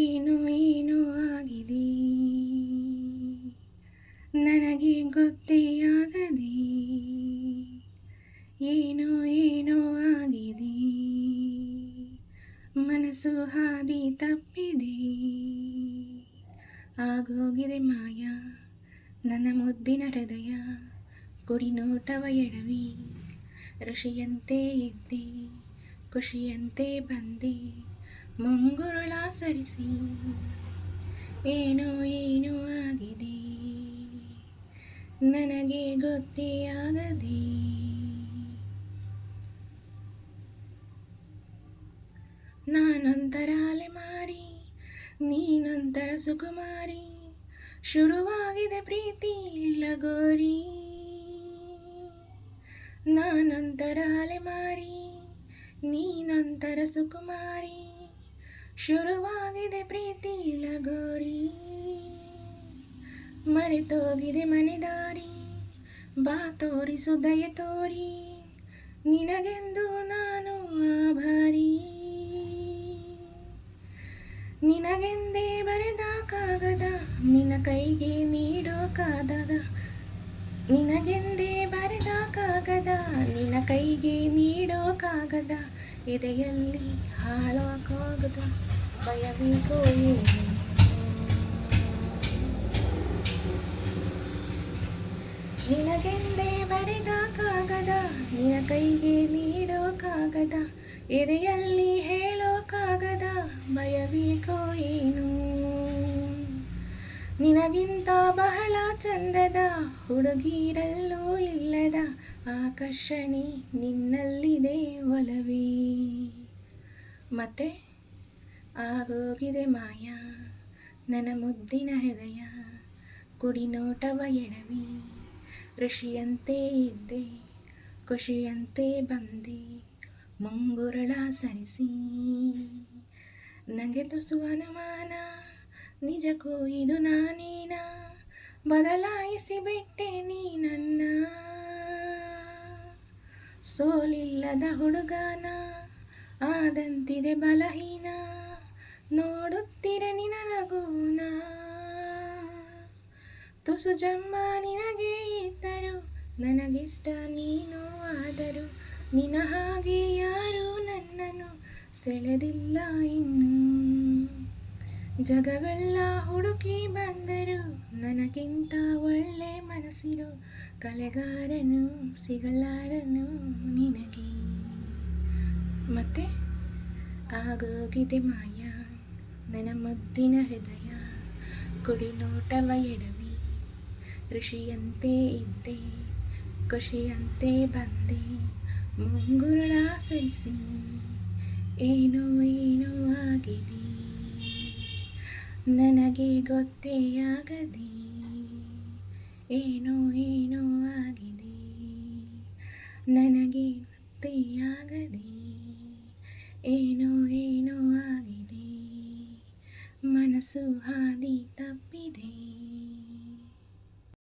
ಏನೋ ಏನೋ ಆಗಿದೆ, ನನಗೆ ಗೊತ್ತೇ ಆಗದೆ. ಏನೋ ಏನೋ ಆಗಿದೆ, ಮನಸ್ಸು ಹಾದಿ ತಪ್ಪಿದೆ. ಆಗೋಗಿದೆ ಮಾಯ ನನ್ನ ಮುದ್ದಿನ ಹೃದಯ, ಕುಡಿ ನೋಟವ ಎಡವಿ ಋಷಿಯಂತೆ ಇದ್ದೆ, ಖುಷಿಯಂತೆ ಬಂದೆ ಮುಂಗುರುಳ ಸರಿಸಿ. ಏನೋ ಏನೋ ಆಗಿದೆ, ನನಗೆ ಗೊತ್ತೇ ಆಗದೆ. ನಾನೊಂಥರ ಅಲೆಮಾರಿ, ನೀನೊಂಥರ ಸುಕುಮಾರಿ, ಶುರುವಾಗಿದೆ ಪ್ರೀತಿ ಲಗೋರಿ. ನಾನೊಂಥರ ಅಲೆಮಾರಿ, ನೀನೊಂಥರ ಸುಕುಮಾರಿ, ಶುರುವಾಗಿದೆ ಪ್ರೀತಿ ಲಗೋರಿ. ಮರೆತೋಗಿದೆ ಮನೆದಾರಿ, ಬಾ ತೋರಿಸು ದಯೆ ತೋರಿ, ನಿನಗೆಂದು ನಾನು ಆಭಾರಿ. ನಿನಗೆಂದೇ ಬರೆದ ಕಾಗದ, ನಿನ್ನ ಕೈಗೆ ನೀಡೋ ಕಾಗದ. ನಿನಗೆಂದೇ ಬರೆದ ಕಾಗದ, ನಿನ್ನ ಕೈಗೆ ನೀಡೋ ಕಾಗದ. ಎದೆಯಲ್ಲಿ ಹಾಳಾಕಾಗದ ಭಯಬೇಕೋ ಏನು. ನಿನಗೆಂದೇ ಬರೆದ ಕಾಗದ, ನಿನ್ನ ಕೈಗೆ ನೀಡೋ ಕಾಗದ. ಎದೆಯಲ್ಲಿ ಹೇಳೋ ಕಾಗದ ಭಯಬೇಕೋ ಏನು. ನಿನಗಿಂತ ಬಹಳ ಚಂದದ ಹುಡುಗಿರಲ್ಲೂ ಇಲ್ಲದ ಆಕರ್ಷಣೆ ನಿನ್ನಲ್ಲಿದೆ ಒಲವೇ. ಮತ್ತೆ ಆಗೋಗಿದೆ ಮಾಯ ನನ್ನ ಮುದ್ದಿನ ಹೃದಯ, ಕುಡಿ ನೋಟವ ಎಡವಿ ಋಷಿಯಂತೆ ಇದ್ದೆ, ಖುಷಿಯಂತೆ ಬಂದೆ ಮುಂಗುರುಳ ಸರಿಸಿ. ನನಗೆ ತುಸು ಅನುಮಾನ, ನಿಜಕ್ಕೂ ಇದು ನಾನೇನ, ಬದಲಾಯಿಸಿ ಬಿಟ್ಟೆ ನೀ ನನ್ನ. ಸೋಲಿಲ್ಲದ ಹುಡುಗನ ಆದಂತಿದೆ ಬಲಹೀನ, ನೋಡುತ್ತಿರೆ ನಿನ ನಗುನ. ತುಸು ಜನ್ಮ ನಿನಗೆ ಇದ್ದರು, ನನಗಿಷ್ಟ ನೀನು ಆದರು, ನಿನ್ನ ಹಾಗೆ ಯಾರೂ ನನ್ನನ್ನು ಸೆಳೆದಿಲ್ಲ ಇನ್ನು. ಜಗವೆಲ್ಲ ಹುಡುಕಿ ಬಂದರು, ನನಗಿಂತ ಒಳ್ಳೆ ಮನಸ್ಸಿರೋ ಕಲೆಗಾರನು ಸಿಗಲಾರನು ನಿನಗೆ. ಮತ್ತೆ ಆಗೋಗಿದೆ ಮಾಯ ನನ್ನ ಮುದ್ದಿನ ಹೃದಯ, ಕುಡಿ ನೋಟವ ಎಡವಿ ಋಷಿಯಂತೆ ಇದ್ದೆ, ಖುಷಿಯಂತೆ ಬಂದೆ ಮುಂಗುರುಳ ಸರಿಸಿ. ಏನೋ ಏನೋ ಆಗಿದೆ, ನನಗೆ ಗೊತ್ತೇ ಆಗದೆ. ಏನೋ ಏನೋ ಆಗಿದೆ, ನನಗೆ ಗೊತ್ತೇ ಆಗದೆ. ಏನೋ ಏನೋ ಆಗಿದೆ, ಮನಸ್ಸು ಹಾದಿ ತಪ್ಪಿದೆ.